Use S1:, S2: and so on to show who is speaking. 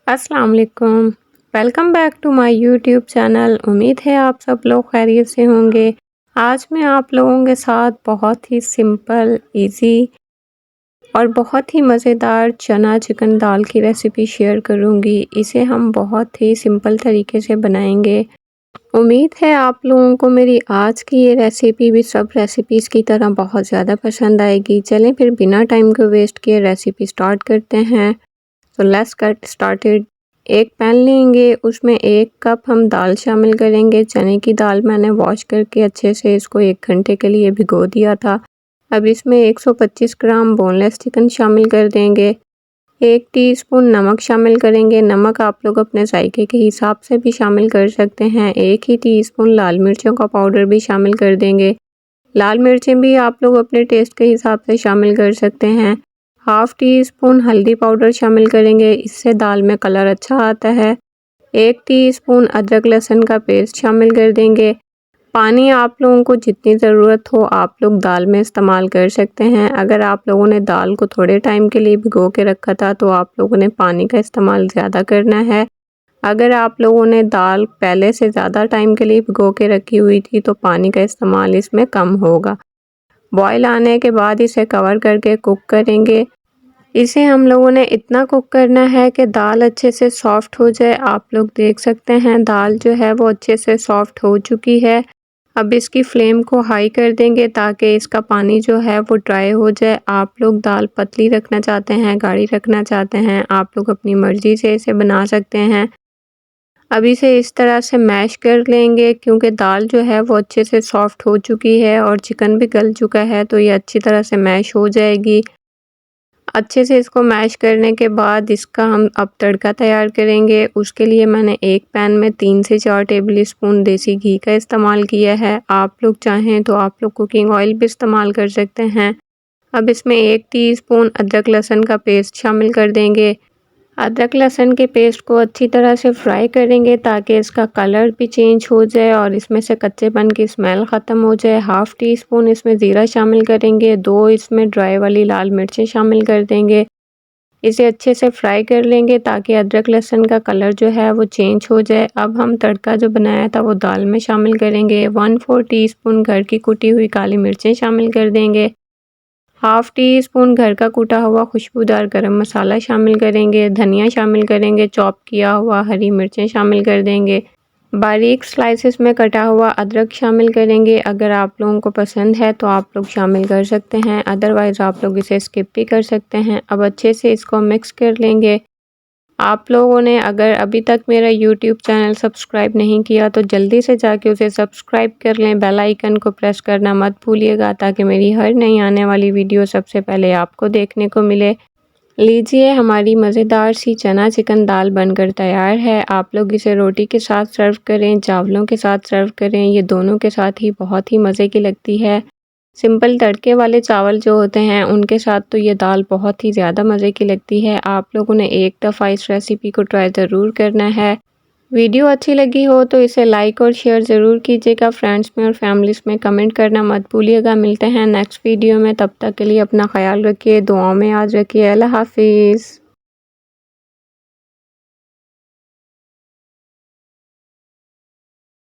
S1: अस्सलाम वालेकुम। Welcome back to my YouTube channel. उम्मीद है आप सब लोग खैरियत से होंगे। आज मैं आप लोगों के साथ बहुत ही सिंपल, इजी और बहुत ही मज़ेदार चना चिकन दाल की रेसिपी शेयर करूंगी। इसे हम बहुत ही सिंपल तरीके से बनाएंगे। उम्मीद है आप लोगों को मेरी आज की ये रेसिपी भी सब रेसिपीज़ की तरह बहुत ज़्यादा पसंद आएगी। चलें फिर बिना टाइम को वेस्ट किए रेसिपी स्टार्ट करते हैं। तो लेट्स गेट स्टार्टेड। एक पैन लेंगे, उसमें 1 कप हम दाल शामिल करेंगे। चने की दाल मैंने वॉश करके अच्छे से इसको 1 घंटे के लिए भिगो दिया था। अब इसमें 125 ग्राम बोनलेस चिकन शामिल कर देंगे। 1 टीस्पून नमक शामिल करेंगे। नमक आप लोग अपने जायके के हिसाब से भी शामिल कर सकते हैं। 1 ही टीस्पून लाल मिर्चों का पाउडर भी शामिल कर देंगे। लाल मिर्चें भी आप लोग अपने टेस्ट के हिसाब से शामिल कर सकते हैं। 1/2 टीस्पून हल्दी पाउडर शामिल करेंगे, इससे दाल में कलर अच्छा आता है। 1 टीस्पून अदरक लहसुन का पेस्ट शामिल कर देंगे। पानी आप लोगों को जितनी ज़रूरत हो आप लोग दाल में इस्तेमाल कर सकते हैं। अगर आप लोगों ने दाल को थोड़े टाइम के लिए भिगो के रखा था तो आप लोगों ने पानी का इस्तेमाल ज़्यादा करना है। अगर आप लोगों ने दाल पहले से ज़्यादा टाइम के लिए भिगो के रखी हुई थी तो पानी का इस्तेमाल इसमें कम होगा। बॉयल आने के बाद इसे कवर करके कुक करेंगे। इसे हम लोगों ने इतना कुक करना है कि दाल अच्छे से सॉफ़्ट हो जाए। आप लोग देख सकते हैं दाल जो है वो अच्छे से सॉफ़्ट हो चुकी है। अब इसकी फ्लेम को हाई कर देंगे ताकि इसका पानी जो है वो ड्राई हो जाए। आप लोग दाल पतली रखना चाहते हैं, गाढ़ी रखना चाहते हैं, आप लोग अपनी मर्ज़ी से इसे बना सकते हैं। अब इसे इस तरह से मैश कर लेंगे क्योंकि दाल जो है वो अच्छे से सॉफ़्ट हो चुकी है और चिकन भी गल चुका है, तो ये अच्छी तरह से मैश हो जाएगी। अच्छे से इसको मैश करने के बाद इसका हम अब तड़का तैयार करेंगे। उसके लिए मैंने एक पैन में 3 से 4 टेबल स्पून देसी घी का इस्तेमाल किया है। आप लोग चाहें तो आप लोग कुकिंग ऑयल भी इस्तेमाल कर सकते हैं। अब इसमें 1 टीस्पून अदरक लहसुन का पेस्ट शामिल कर देंगे। अदरक लहसुन के पेस्ट को अच्छी तरह से फ्राई करेंगे ताकि इसका कलर भी चेंज हो जाए और इसमें से कच्चेपन की स्मेल ख़त्म हो जाए। 1/2 टीस्पून इसमें ज़ीरा शामिल करेंगे। 2 इसमें ड्राई वाली लाल मिर्चें शामिल कर देंगे। इसे अच्छे से फ्राई कर लेंगे ताकि अदरक लहसुन का कलर जो है वो चेंज हो जाए। अब हम तड़का जो बनाया था वो दाल में शामिल करेंगे। 1/4 टीस्पून घर की कुटी हुई काली मिर्चें शामिल कर देंगे। 1/2 टीस्पून घर का कूटा हुआ खुशबूदार गरम मसाला शामिल करेंगे। धनिया शामिल करेंगे। चॉप किया हुआ हरी मिर्चें शामिल कर देंगे। बारीक स्लाइसेस में कटा हुआ अदरक शामिल करेंगे। अगर आप लोगों को पसंद है तो आप लोग शामिल कर सकते हैं, अदरवाइज़ आप लोग इसे स्किप भी कर सकते हैं। अब अच्छे से इसको मिक्स कर लेंगे। आप लोगों ने अगर अभी तक मेरा यूट्यूब चैनल सब्सक्राइब नहीं किया तो जल्दी से जाके उसे सब्सक्राइब कर लें। बेल आइकन को प्रेस करना मत भूलिएगा ताकि मेरी हर नई आने वाली वीडियो सबसे पहले आपको देखने को मिले। लीजिए हमारी मज़ेदार सी चना चिकन दाल बनकर तैयार है। आप लोग इसे रोटी के साथ सर्व करें, चावलों के साथ सर्व करें, ये दोनों के साथ ही बहुत ही मज़े की लगती है। सिंपल तड़के वाले चावल जो होते हैं उनके साथ तो ये दाल बहुत ही ज़्यादा मज़े की लगती है। आप लोगों ने एक दफ़ा इस रेसिपी को ट्राई ज़रूर करना है। वीडियो अच्छी लगी हो तो इसे लाइक और शेयर ज़रूर कीजिएगा। फ्रेंड्स में और फैमिलीज़ में कमेंट करना मत भूलिएगा। मिलते हैं नेक्स्ट वीडियो में, तब तक के लिए अपना ख्याल रखिए, दुआओं में याद रखिए। अल्लाह हाफिज़।